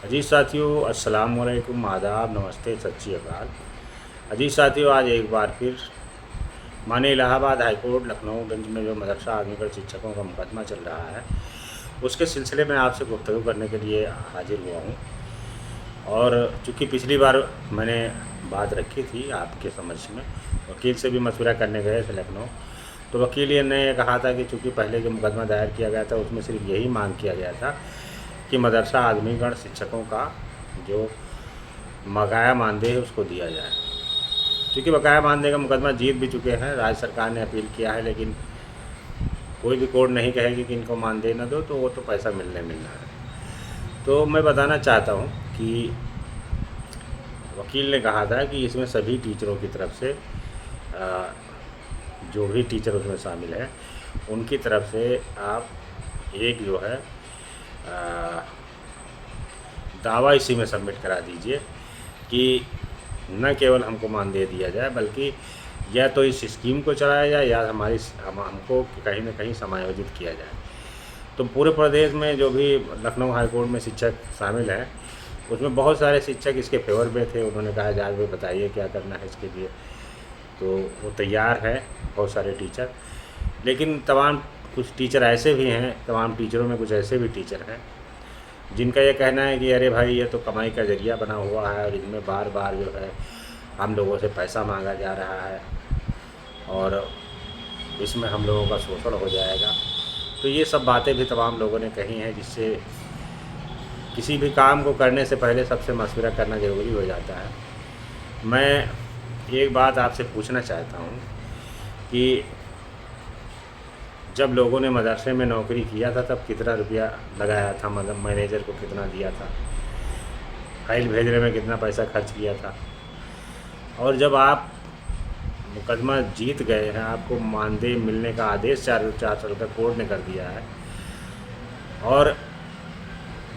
अजीज साथियों, अस्सलाम वालेकुम, आदाब, नमस्ते, सत श्री अकाल। अजीज साथियों, आज एक बार फिर माने इलाहाबाद हाईकोर्ट लखनऊ गंज में जो मदरसा आदमीगढ़ शिक्षकों का मुकदमा चल रहा है, उसके सिलसिले में आपसे गुफ्तगू करने के लिए हाजिर हुआ हूँ। और चूँकि पिछली बार मैंने बात रखी थी आपके समक्ष में, वकील से भी मशवरा करने गए थे लखनऊ, तो वकील ये ने कहा था कि चूँकि पहले जो मुकदमा दायर किया गया था उसमें सिर्फ यही मांग किया गया था कि मदरसा आदमीगढ़ शिक्षकों का जो बकाया मानदेय है उसको दिया जाए। क्योंकि बकाया मानदेय का मुकदमा जीत भी चुके हैं, राज्य सरकार ने अपील किया है, लेकिन कोई भी कोर्ट नहीं कहेगी कि इनको मानदेय न दो, तो वो तो पैसा मिलना है। तो मैं बताना चाहता हूँ कि वकील ने कहा था कि इसमें सभी टीचरों की तरफ से जो भी टीचर उसमें शामिल है उनकी तरफ से आप एक जो है दावा इसी में सबमिट करा दीजिए कि न केवल हमको मानदेय दिया जाए, बल्कि या तो इस स्कीम को चलाया जाए या हमको कहीं न कहीं समायोजित किया जाए। तो पूरे प्रदेश में जो भी लखनऊ हाई कोर्ट में शिक्षक शामिल हैं, उसमें बहुत सारे शिक्षक इसके फेवर में थे। उन्होंने कहा जज भाई बताइए क्या करना है इसके लिए, तो वो तैयार है बहुत सारे टीचर। लेकिन तमाम कुछ टीचर ऐसे भी हैं, तमाम टीचरों में कुछ ऐसे भी टीचर हैं जिनका ये कहना है कि अरे भाई ये तो कमाई का ज़रिया बना हुआ है और इनमें बार बार जो है हम लोगों से पैसा मांगा जा रहा है और इसमें हम लोगों का शोषण हो जाएगा। तो ये सब बातें भी तमाम लोगों ने कही हैं, जिससे किसी भी काम को करने से पहले सबसे मशवरा करना ज़रूरी हो जाता है। मैं एक बात आपसे पूछना चाहता हूँ कि जब लोगों ने मदरसे में नौकरी किया था तब कितना रुपया लगाया था, मतलब मैनेजर को कितना दिया था, फाइल भेजने में कितना पैसा खर्च किया था, और जब आप मुकदमा जीत गए हैं, आपको मानदेय मिलने का आदेश 4 साल का कोर्ट ने कर दिया है, और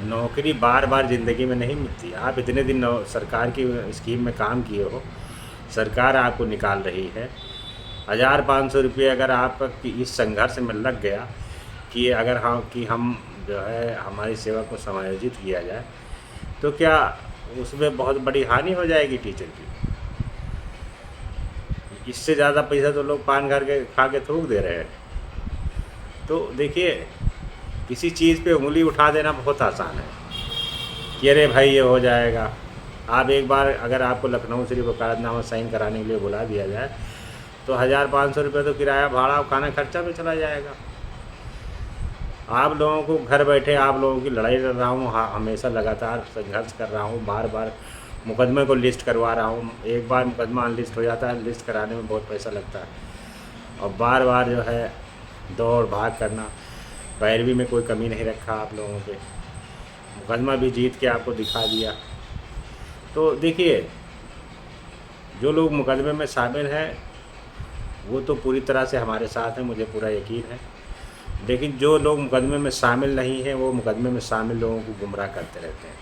नौकरी बार बार ज़िंदगी में नहीं मिलती। आप इतने दिन सरकार की स्कीम में काम किए हो, सरकार आपको निकाल रही है, 1500 रुपये अगर आपका इस संघर्ष में लग गया कि अगर हम जो है हमारी सेवा को समायोजित किया जाए, तो क्या उसमें बहुत बड़ी हानि हो जाएगी टीचर की? इससे ज़्यादा पैसा तो लोग पान घर के खा के थूक दे रहे हैं। तो देखिए, किसी चीज़ पे उंगली उठा देना बहुत आसान है कि अरे भाई ये हो जाएगा। आप एक बार अगर आपको लखनऊ सिर्फ वकालतनामा साइन कराने के लिए बुला दिया जाए तो 1500 रुपये तो किराया भाड़ा और खाना खर्चा में चला जाएगा। आप लोगों को घर बैठे आप लोगों की लड़ाई लड़ रहा हूँ, हमेशा लगातार संघर्ष कर रहा हूँ, बार बार मुकदमे को लिस्ट करवा रहा हूँ। एक बार मुकदमा अनलिस्ट हो जाता है, लिस्ट कराने में बहुत पैसा लगता है, और बार बार जो है दौड़ भाग करना। पैरवी में कोई कमी नहीं रखा आप लोगों पे, मुकदमा भी जीत के आपको दिखा दिया। तो देखिए, जो लोग मुकदमे में शामिल हैं वो तो पूरी तरह से हमारे साथ हैं, मुझे पूरा यकीन है। लेकिन जो लोग मुकदमे में शामिल नहीं हैं, वो मुकदमे में शामिल लोगों को गुमराह करते रहते हैं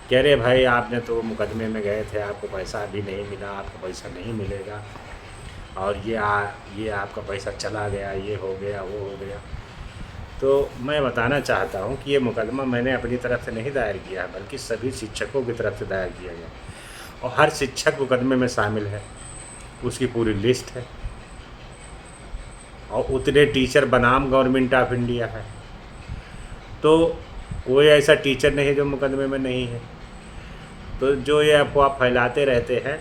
कि अरे भाई आपने तो मुकदमे में गए थे, आपको पैसा अभी नहीं मिला, आपको पैसा नहीं मिलेगा, और ये आपका पैसा चला गया, ये हो गया, वो हो गया। तो मैं बताना चाहता हूँ कि ये मुकदमा मैंने अपनी तरफ से नहीं दायर किया है, बल्कि सभी शिक्षकों की तरफ से दायर किया गया, और हर शिक्षक मुकदमे में शामिल है, उसकी पूरी लिस्ट है, और उतने टीचर बनाम गवर्नमेंट ऑफ इंडिया है। तो कोई ऐसा टीचर नहीं है जो मुकदमे में नहीं है। तो जो ये अफवाह फैलाते रहते हैं,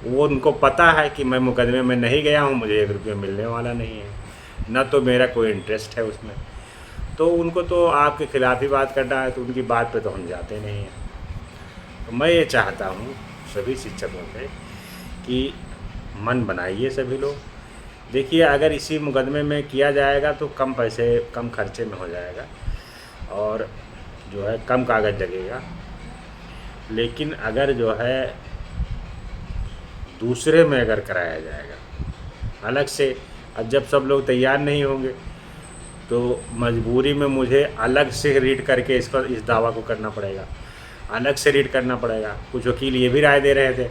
वो उनको पता है कि मैं मुकदमे में नहीं गया हूँ, मुझे 1 रुपया मिलने वाला नहीं है, न तो मेरा कोई इंटरेस्ट है उसमें। तो उनको तो आपके खिलाफ ही बात करना है, तो उनकी बात पे तो हम जाते नहीं हैं। तो मैं ये चाहता हूँ सभी शिक्षकों से कि मन बनाइए सभी लोग। देखिए, अगर इसी मुकदमे में किया जाएगा तो कम पैसे कम खर्चे में हो जाएगा और जो है कम कागज़ लगेगा। लेकिन अगर जो है दूसरे में अगर कराया जाएगा अलग से, अब जब सब लोग तैयार नहीं होंगे तो मजबूरी में मुझे अलग से रीड करके इस दावा को करना पड़ेगा, अलग से रीड करना पड़ेगा। कुछ वकील ये भी राय दे रहे थे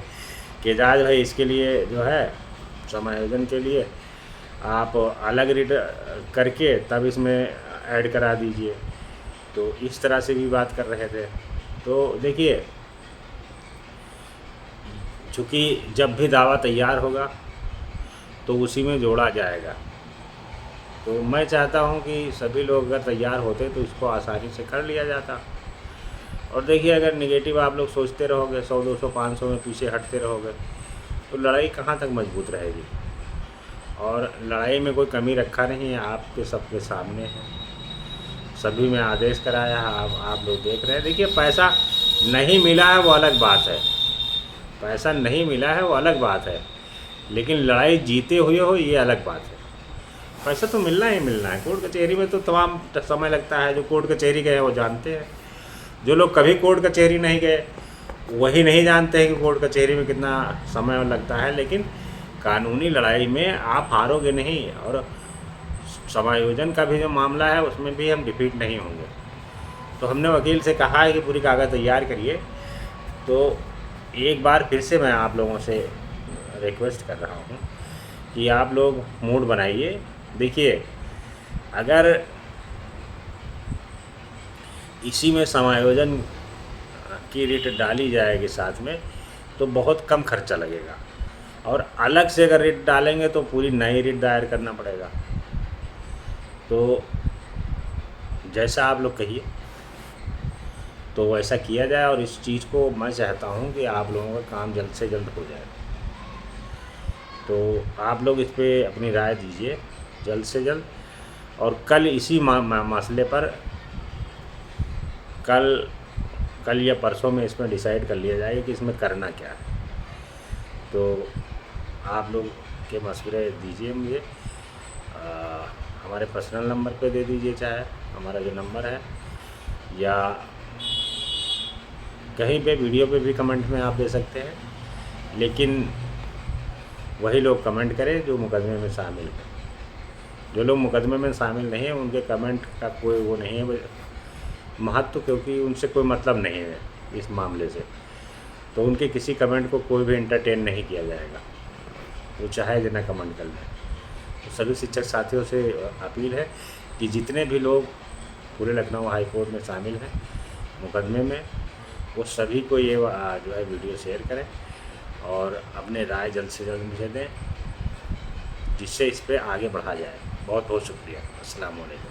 कि जज भाई इसके लिए जो है समायोजन के लिए आप अलग रीड करके तब इसमें ऐड करा दीजिए। तो इस तरह से भी बात कर रहे थे। तो देखिए, चूँकि जब भी दावा तैयार होगा तो उसी में जोड़ा जाएगा। तो मैं चाहता हूँ कि सभी लोग अगर तैयार होते तो इसको आसानी से कर लिया जाता। और देखिए, अगर नेगेटिव आप लोग सोचते रहोगे, 100 200 500 में पीछे हटते रहोगे, तो लड़ाई कहाँ तक मजबूत रहेगी। और लड़ाई में कोई कमी रखा नहीं है, आपके सबके सामने है, सभी में आदेश कराया है, आप लोग देख रहे हैं। देखिए, पैसा नहीं मिला है वो अलग बात है, पैसा नहीं मिला है वो अलग बात है, लेकिन लड़ाई जीते हुए हो ये अलग बात है। पैसा तो मिलना ही मिलना है। कोर्ट कचहरी में तो तमाम समय लगता है। जो कोर्ट कचहरी गए वो जानते हैं, जो लोग कभी कोर्ट कचहरी नहीं गए वही नहीं जानते हैं कि कोर्ट कचहरी में कितना समय लगता है। लेकिन कानूनी लड़ाई में आप हारोगे नहीं, और समायोजन का भी जो मामला है उसमें भी हम डिफीट नहीं होंगे। तो हमने वकील से कहा है कि पूरी कागज़ तैयार करिए। तो एक बार फिर से मैं आप लोगों से रिक्वेस्ट कर रहा हूँ कि आप लोग मूड बनाइए। देखिए, अगर इसी में समायोजन की रिट डाली जाएगी साथ में तो बहुत कम खर्चा लगेगा, और अलग से अगर रिट डालेंगे तो पूरी नई रिट दायर करना पड़ेगा। तो जैसा आप लोग कहिए तो वैसा किया जाए, और इस चीज़ को मैं चाहता हूँ कि आप लोगों का काम जल्द से जल्द हो जाए। तो आप लोग इस पर अपनी राय दीजिए जल्द से जल्द, और कल इसी मसले पर कल या परसों में इसमें डिसाइड कर लिया जाएगा कि इसमें करना क्या है। तो आप लोग के मशवरे दीजिए मुझे, हमारे पर्सनल नंबर पे दे दीजिए, चाहे हमारा जो नंबर है, या कहीं पे वीडियो पे भी कमेंट में आप दे सकते हैं। लेकिन वही लोग कमेंट करें जो मुकदमे में शामिल हैं। जो लोग मुकदमे में शामिल नहीं हैं उनके कमेंट का कोई वो नहीं है महत्व, क्योंकि उनसे कोई मतलब नहीं है इस मामले से। तो उनके किसी कमेंट को कोई भी एंटरटेन नहीं किया जाएगा, वो चाहे जितना कमेंट कर लें। तो सभी शिक्षक साथियों से अपील है कि जितने भी लोग पूरे लखनऊ हाई कोर्ट में शामिल हैं मुकदमे में, वो सभी को ये जो है वीडियो शेयर करें और अपने राय जल्द से जल्द मुझे दें, जिससे इस पर आगे बढ़ा जाए। बहुत बहुत शुक्रिया। अस्सलाम वालेकुम।